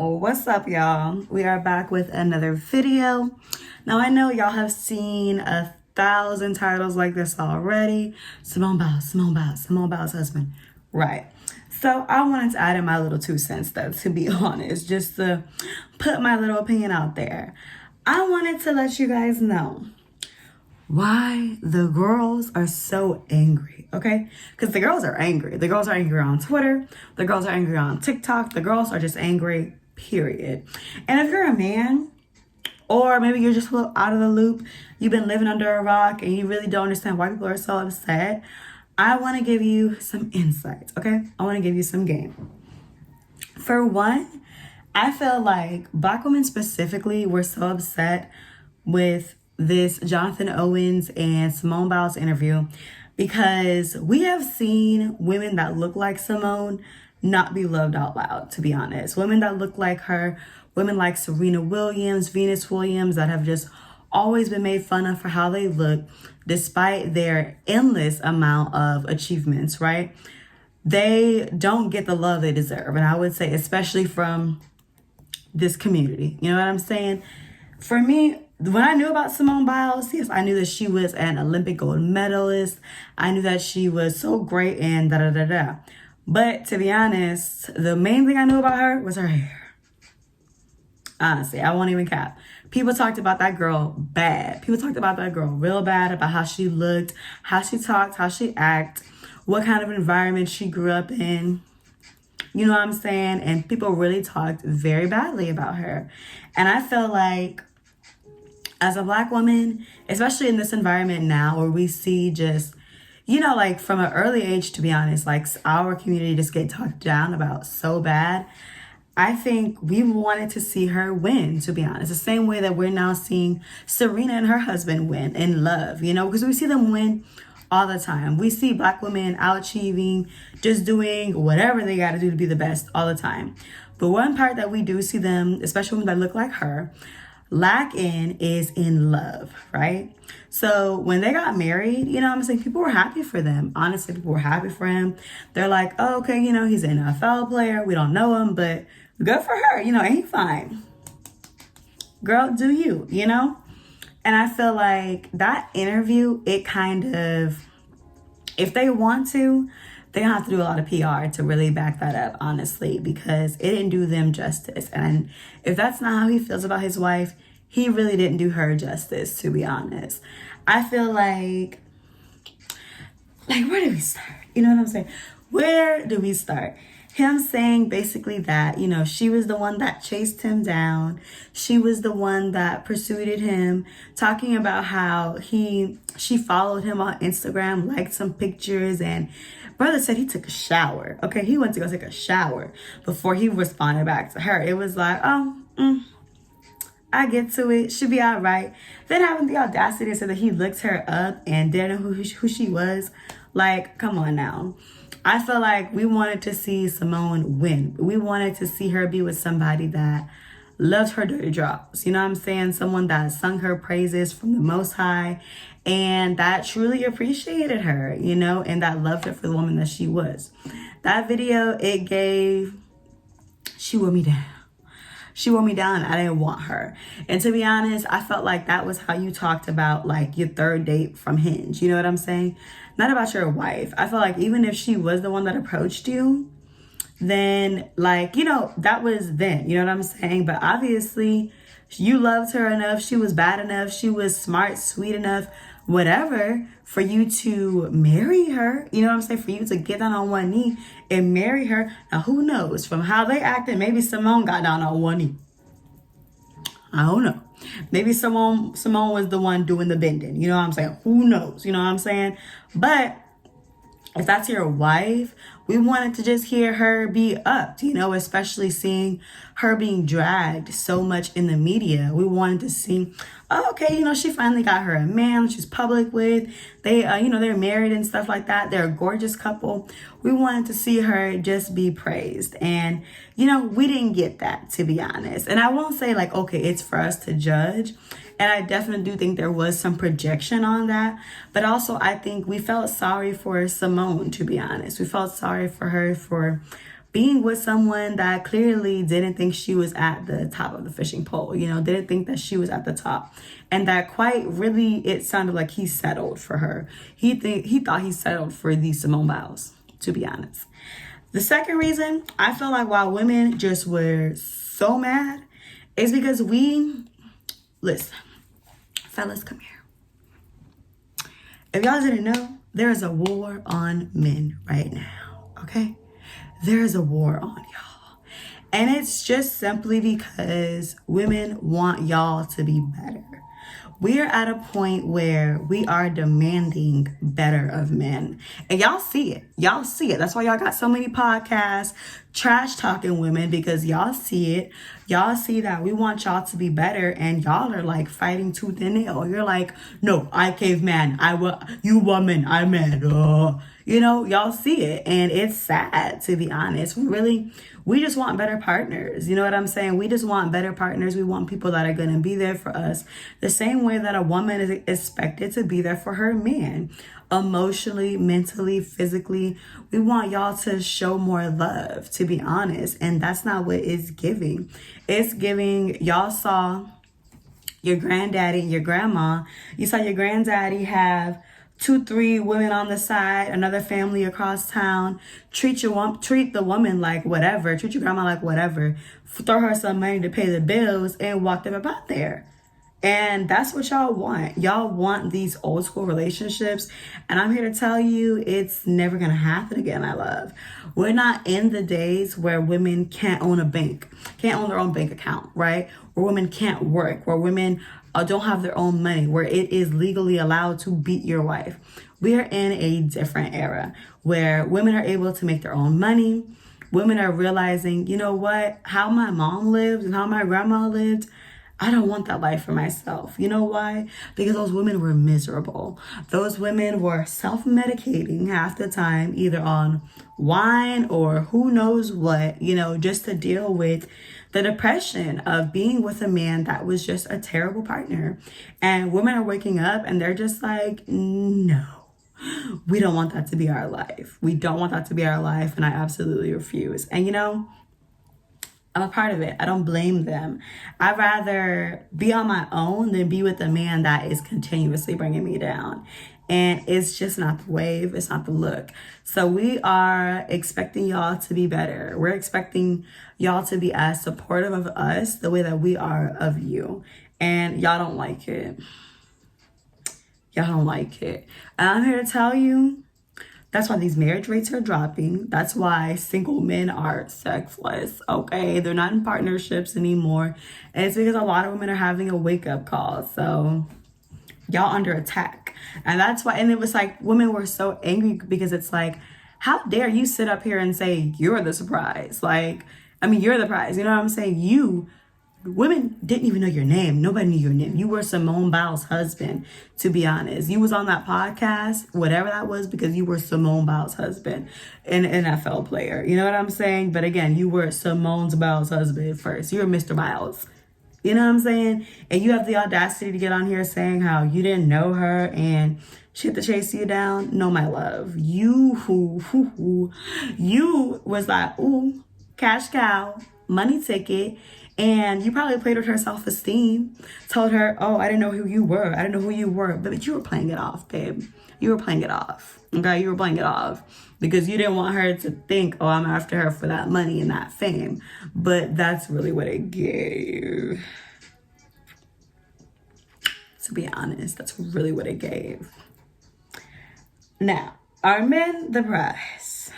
What's up, y'all? We are back with another video. Now, I know y'all have seen 1,000 titles like this already. Simone Biles, Simone Biles, Simone Biles' husband. Right. So I wanted to add in my little 2 cents, though, to be honest, just to put my little opinion out there. I wanted to let you guys know why the girls are so angry, okay? Because the girls are angry. The girls are angry on Twitter. The girls are angry on TikTok. The girls are just angry, period. And if you're a man, or maybe you're just a little out of the loop, you've been living under a rock and you really don't understand why people are so upset, I want to give you some insights, okay? I want to give you some game. For one, I feel like Black women specifically were so upset with this Jonathan Owens and Simone Biles interview because we have seen women that look like Simone not be loved out loud, to be honest. Women that look like her, women like Serena Williams, Venus Williams, that have just always been made fun of for how they look despite their endless amount of achievements, right? They don't get the love they deserve. And I would say especially from this community. You know what I'm saying? For me, when I knew about Simone Biles, yes, I knew that she was an Olympic gold medalist. I knew that she was so great and da-da-da-da. But to be honest, the main thing I knew about her was her hair. Honestly, I won't even cap. People talked about that girl bad. People talked about that girl real bad, about how she looked, how she talked, how she acted, what kind of environment she grew up in. You know what I'm saying? And people really talked very badly about her. And I feel like as a Black woman, especially in this environment now where we see just, you know, like from an early age, to be honest, like our community just get talked down about so bad. I think we wanted to see her win, to be honest. The same way that we're now seeing Serena and her husband win in love, you know, because we see them win all the time. We see Black women out achieving, just doing whatever they got to do to be the best all the time. But one part that we do see them, especially women that look like her, lack in is in love, right? So when they got married, you know what I'm saying, people were happy for them. Honestly, people were happy for him. They're like, oh, okay, you know, he's an NFL player. We don't know him, but good for her. You know, ain't fine. Girl, do you, you know? And I feel like that interview, it kind of, if they want to, they have to do a lot of PR to really back that up, honestly, because it didn't do them justice. And if that's not how he feels about his wife, he really didn't do her justice, to be honest. I feel like where do we start? You know what I'm saying? Where do we start? Him saying basically that, you know, she was the one that chased him down. She was the one that pursued him, talking about how she followed him on Instagram, liked some pictures, and brother said he took a shower. Okay, he went to go take a shower before he responded back to her. It was like, I get to it. Should be all right. Then having the audacity to say that he looked her up and didn't know who she was. Like, come on now. I feel like we wanted to see Simone win. We wanted to see her be with somebody that loved her dirty drops. You know what I'm saying? Someone that sung her praises from the Most High and that truly appreciated her, you know, and that loved her for the woman that she was. That video, she wore me down. She wore me down. I didn't want her. And to be honest, I felt like that was how you talked about like your third date from Hinge. You know what I'm saying? Not about your wife. I feel like even if she was the one that approached you, then like, you know, that was then, you know what I'm saying? But obviously you loved her enough. She was bad enough. She was smart, sweet enough, whatever, for you to marry her. You know what I'm saying? For you to get down on one knee and marry her. Now, who knows? From how they acted, maybe Simone got down on one knee. I don't know. Maybe Simone was the one doing the bending. You know what I'm saying? Who knows? You know what I'm saying? But if that's your wife, we wanted to just hear her be upped, you know, especially seeing her being dragged so much in the media. We wanted to see, oh, okay, you know, she finally got her a man she's public with. They, you know, they're married and stuff like that. They're a gorgeous couple. We wanted to see her just be praised. And, you know, we didn't get that, to be honest. And I won't say like, okay, it's for us to judge. And I definitely do think there was some projection on that. But also, I think we felt sorry for Simone, to be honest. We felt sorry for her for being with someone that clearly didn't think she was at the top of the fishing pole, didn't think that she was at the top. And that quite really, it sounded like he settled for her. He thought he settled for the Simone Biles, to be honest. The second reason I feel like why women just were so mad is because listen, fellas, come here. If y'all didn't know, there is a war on men right now, okay? There is a war on y'all. And it's just simply because women want y'all to be better. We are at a point where we are demanding better of men. And y'all see it. Y'all see it. That's why y'all got so many podcasts trash talking women, because y'all see it. Y'all see that we want y'all to be better, and y'all are like fighting tooth and nail. You're like, no, I caveman. You woman, I man. Y'all see it. And it's sad, to be honest. We just want better partners. You know what I'm saying? We just want better partners. We want people that are going to be there for us the same way that a woman is expected to be there for her man. Emotionally, mentally, physically. We want y'all to show more love, to be honest. And that's not what it's giving. It's giving, y'all saw your granddaddy, your grandma. You saw your granddaddy have 2-3 women on the side, another family across town. Treat the woman like whatever. Treat your grandma like whatever. Throw her some money to pay the bills and walk them about there. And that's what y'all want. Y'all want these old school relationships. And I'm here to tell you, it's never going to happen again, my love. We're not in the days where women can't own a bank, can't own their own bank account, right? Where women can't work, where women don't have their own money, where it is legally allowed to beat your wife. We are in a different era where women are able to make their own money. Women are realizing, you know what, how my mom lived and how my grandma lived, I don't want that life for myself. You know why? Because those women were miserable. Those women were self-medicating half the time, either on wine or who knows what, just to deal with the depression of being with a man that was just a terrible partner. And women are waking up and they're just like, no, we don't want that to be our life. We don't want that to be our life. And I absolutely refuse. And I'm a part of it. I don't blame them. I'd rather be on my own than be with a man that is continuously bringing me down. And it's just not the wave. It's not the look. So we are expecting y'all to be better. We're expecting y'all to be as supportive of us the way that we are of you. And y'all don't like it. Y'all don't like it. And I'm here to tell you, that's why these marriage rates are dropping. That's why single men are sexless, okay? They're not in partnerships anymore. And it's because a lot of women are having a wake-up call. So y'all under attack. And that's why, and it was like, women were so angry because it's like, how dare you sit up here and say you're the surprise? You're the prize. You know what I'm saying? Women didn't even know your name. Nobody knew your name. You were Simone Biles' husband, to be honest. You was on that podcast, whatever that was, because you were Simone Biles' husband, an NFL player. You know what I'm saying? But again, you were Simone Biles' husband first. You were Mr. Biles. You know what I'm saying? And you have the audacity to get on here saying how you didn't know her and she had to chase you down. No, my love. You was like, ooh, cash cow, money ticket. And you probably played with her self-esteem, told her, oh, I didn't know who you were. I didn't know who you were. But you were playing it off, babe. You were playing it off. Okay, you were playing it off. Because you didn't want her to think, oh, I'm after her for that money and that fame. But that's really what it gave. To be honest, that's really what it gave. Now, are men the prize?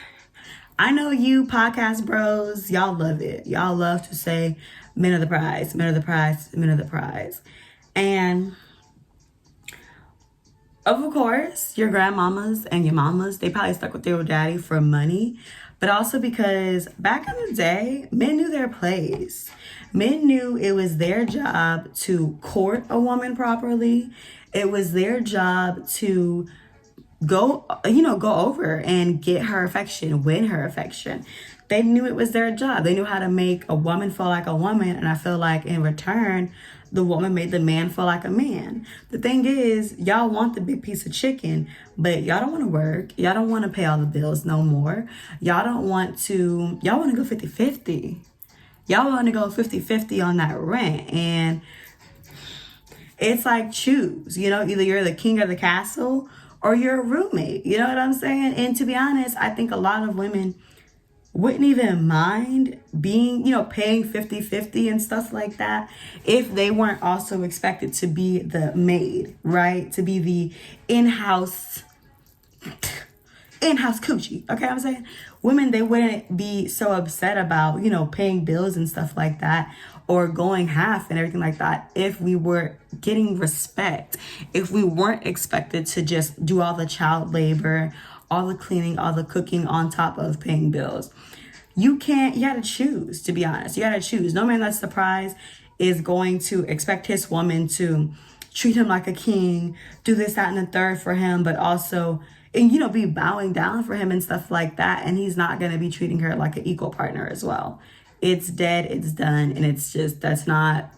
I know you podcast bros, y'all love it. Y'all love to say, men are the prize, men are the prize, men are the prize. And of course, your grandmamas and your mamas, they probably stuck with their daddy for money, but also because back in the day, men knew their place. Men knew it was their job to court a woman properly. It was their job to go over and get her affection, win her affection. They knew it was their job. They knew how to make a woman feel like a woman. And I feel like in return, the woman made the man feel like a man. The thing is, y'all want the big piece of chicken, but y'all don't want to work. Y'all don't want to pay all the bills no more. Y'all want to go 50-50. Y'all want to go 50-50 on that rent. And it's like, choose, either you're the king of the castle or you're a roommate. You know what I'm saying? And to be honest, I think a lot of women wouldn't even mind being, paying 50-50 and stuff like that if they weren't also expected to be the maid, right? To be the in-house coochie. Okay, I'm saying women, they wouldn't be so upset about, paying bills and stuff like that or going half and everything like that if we were getting respect, if we weren't expected to just do all the child labor, all the cleaning, all the cooking on top of paying bills. You gotta choose, to be honest. You gotta choose. No man that's surprised is going to expect his woman to treat him like a king, do this, that, and the third for him, but also, and be bowing down for him and stuff like that. And he's not gonna be treating her like an equal partner as well. It's dead, it's done, and it's just, that's not,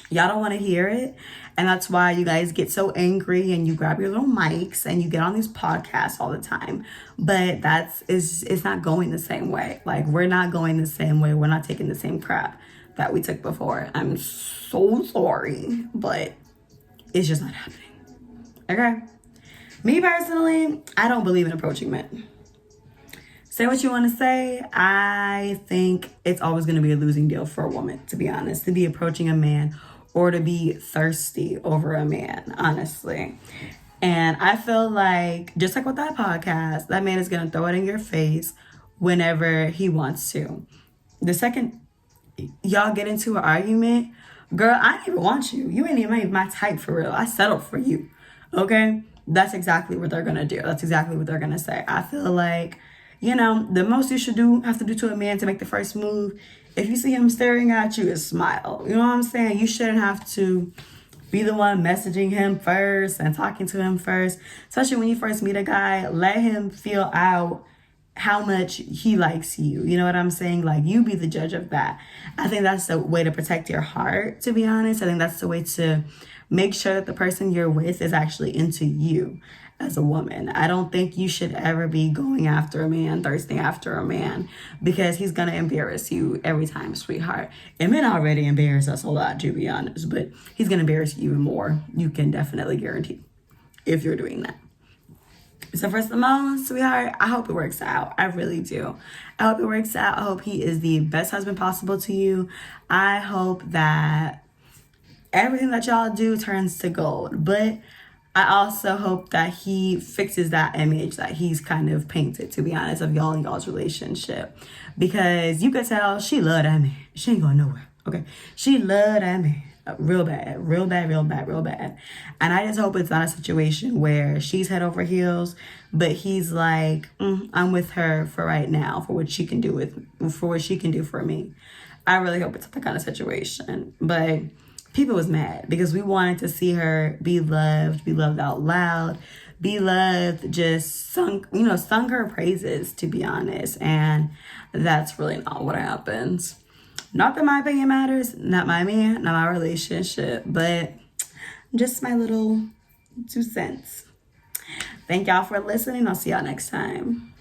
y'all don't want to hear it. And that's why you guys get so angry and you grab your little mics and you get on these podcasts all the time. But it's not going the same way. Like, we're not going the same way. We're not taking the same crap that we took before. I'm so sorry, but it's just not happening. Okay? Me personally, I don't believe in approaching men. Say what you want to say. I think it's always going to be a losing deal for a woman, to be honest, to be approaching a man or to be thirsty over a man, honestly. And I feel like, just like with that podcast, that man is going to throw it in your face whenever he wants to. The second y'all get into an argument, girl, I didn't even want you. You ain't even my type for real. I settled for you. Okay? That's exactly what they're going to do. That's exactly what they're going to say. I feel like, the most you should have to do to a man to make the first move, if you see him staring at you, is smile. You know what I'm saying? You shouldn't have to be the one messaging him first and talking to him first. Especially when you first meet a guy, let him feel out how much he likes you. You know what I'm saying? Like, you be the judge of that. I think that's the way to protect your heart, to be honest. I think that's the way to make sure that the person you're with is actually into you as a woman. I don't think you should ever be going after a man, thirsting after a man, because he's going to embarrass you every time, sweetheart. And men already embarrass us a lot, to be honest, but he's going to embarrass you even more. You can definitely guarantee if you're doing that. So for Simone, sweetheart, I hope it works out. I really do. I hope it works out. I hope he is the best husband possible to you. I hope that everything that y'all do turns to gold. But I also hope that he fixes that image that he's kind of painted, to be honest, of y'all and y'all's relationship. Because you could tell she loved that man. She ain't going nowhere. Okay? She loved that man. Real bad. Real bad, real bad, real bad. And I just hope it's not a situation where she's head over heels, but he's like, I'm with her for right now, for what she can do for me. I really hope it's that kind of situation. But people was mad because we wanted to see her be loved out loud, be loved, just sung her praises, to be honest. And that's really not what happens. Not that my opinion matters, not my man, not my relationship, but just my little 2 cents. Thank y'all for listening. I'll see y'all next time.